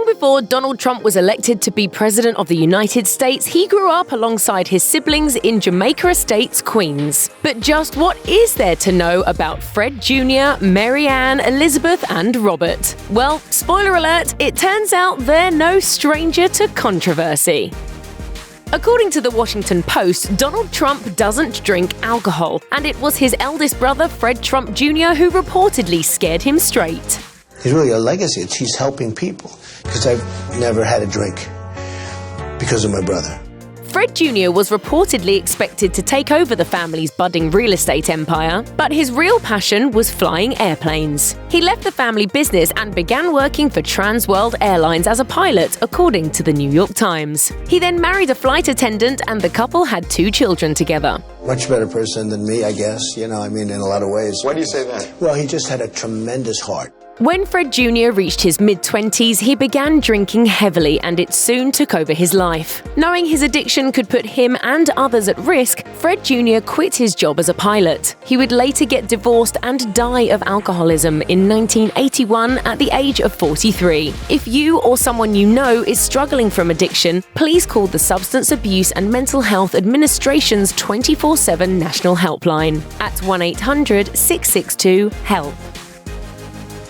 Long before Donald Trump was elected to be President of the United States, he grew up alongside his siblings in Jamaica Estates, Queens. But just what is there to know about Fred Jr., Maryanne, Elizabeth, and Robert? Well, spoiler alert, it turns out they're no stranger to controversy. According to the Washington Post, Donald Trump doesn't drink alcohol, and it was his eldest brother, Fred Trump Jr., who reportedly scared him straight. He's really a legacy. He's helping people, because I've never had a drink because of my brother. Fred Jr. was reportedly expected to take over the family's budding real estate empire, but his real passion was flying airplanes. He left the family business and began working for Trans World Airlines as a pilot, according to the New York Times. He then married a flight attendant, and the couple had 2 children together. Much better person than me, I guess, in a lot of ways. Why do you say that? Well, he just had a tremendous heart. When Fred Jr. reached his mid-20s, he began drinking heavily, and it soon took over his life. Knowing his addiction could put him and others at risk, Fred Jr. quit his job as a pilot. He would later get divorced and die of alcoholism in 1981 at the age of 43. If you or someone you know is struggling from addiction, please call the Substance Abuse and Mental Health Administration's 24/7 national helpline at 1-800-662-HELP.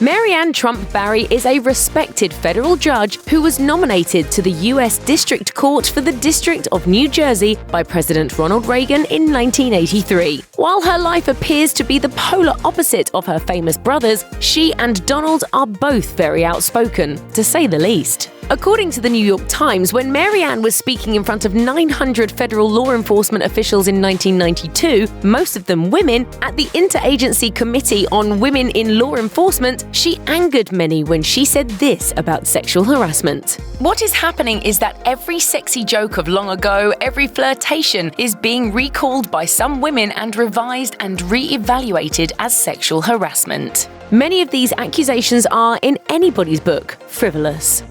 Maryanne Trump Barry is a respected federal judge who was nominated to the U.S. District Court for the District of New Jersey by President Ronald Reagan in 1983. While her life appears to be the polar opposite of her famous brothers, she and Donald are both very outspoken, to say the least. According to the New York Times, when Maryanne was speaking in front of 900 federal law enforcement officials in 1992, most of them women, at the Interagency Committee on Women in Law Enforcement, she angered many when she said this about sexual harassment. "What is happening is that every sexy joke of long ago, every flirtation, is being recalled by some women and revised and re-evaluated as sexual harassment. Many of these accusations are, in anybody's book, frivolous."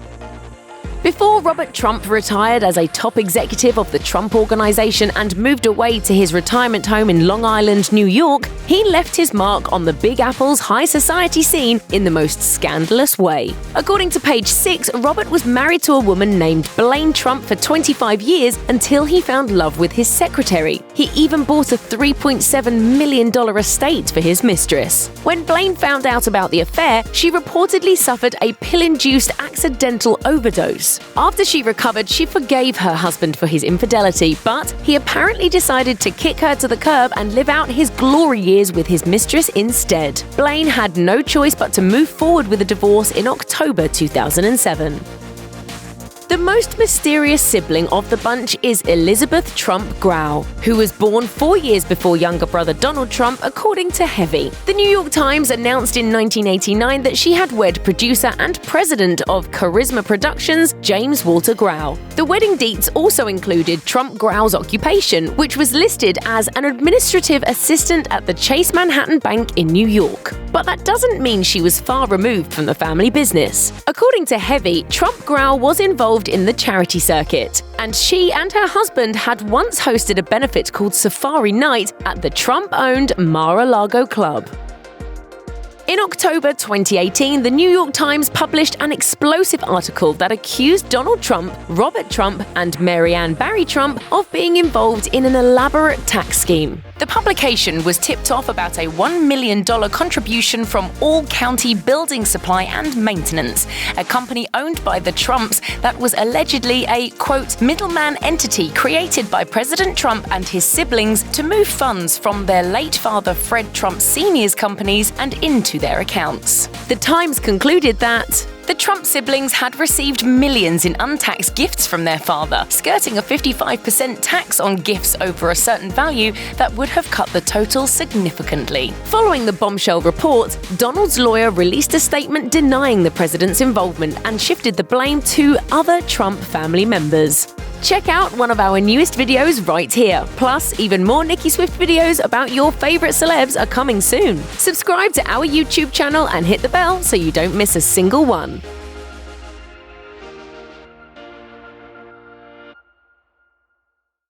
Before Robert Trump retired as a top executive of the Trump Organization and moved away to his retirement home in Long Island, New York, he left his mark on the Big Apple's high society scene in the most scandalous way. According to Page 6, Robert was married to a woman named Blaine Trump for 25 years until he found love with his secretary. He even bought a $3.7 million estate for his mistress. When Blaine found out about the affair, she reportedly suffered a pill-induced accidental overdose. After she recovered, she forgave her husband for his infidelity, but he apparently decided to kick her to the curb and live out his glory years with his mistress instead. Blaine had no choice but to move forward with a divorce in October 2007. The most mysterious sibling of the bunch is Elizabeth Trump-Grau, who was born 4 years before younger brother Donald Trump, according to Heavy. The New York Times announced in 1989 that she had wed producer and president of Charisma Productions, James Walter Grau. The wedding dates also included Trump-Grau's occupation, which was listed as an administrative assistant at the Chase Manhattan Bank in New York. But that doesn't mean she was far removed from the family business. According to Heavy, Trump-Grau was involved in the charity circuit, and she and her husband had once hosted a benefit called Safari Night at the Trump-owned Mar-a-Lago Club. In October 2018, the New York Times published an explosive article that accused Donald Trump, Robert Trump, and Maryanne Barry Trump of being involved in an elaborate tax scheme. The publication was tipped off about a $1 million contribution from All County Building Supply and Maintenance, a company owned by the Trumps that was allegedly a, quote, middleman entity created by President Trump and his siblings to move funds from their late father Fred Trump Sr.'s companies and into their accounts. The Times concluded that the Trump siblings had received millions in untaxed gifts from their father, skirting a 55% tax on gifts over a certain value that would have cut the total significantly. Following the bombshell report, Donald's lawyer released a statement denying the president's involvement and shifted the blame to other Trump family members. Check out one of our newest videos right here. Plus, even more Nicki Swift videos about your favorite celebs are coming soon. Subscribe to our YouTube channel and hit the bell so you don't miss a single one.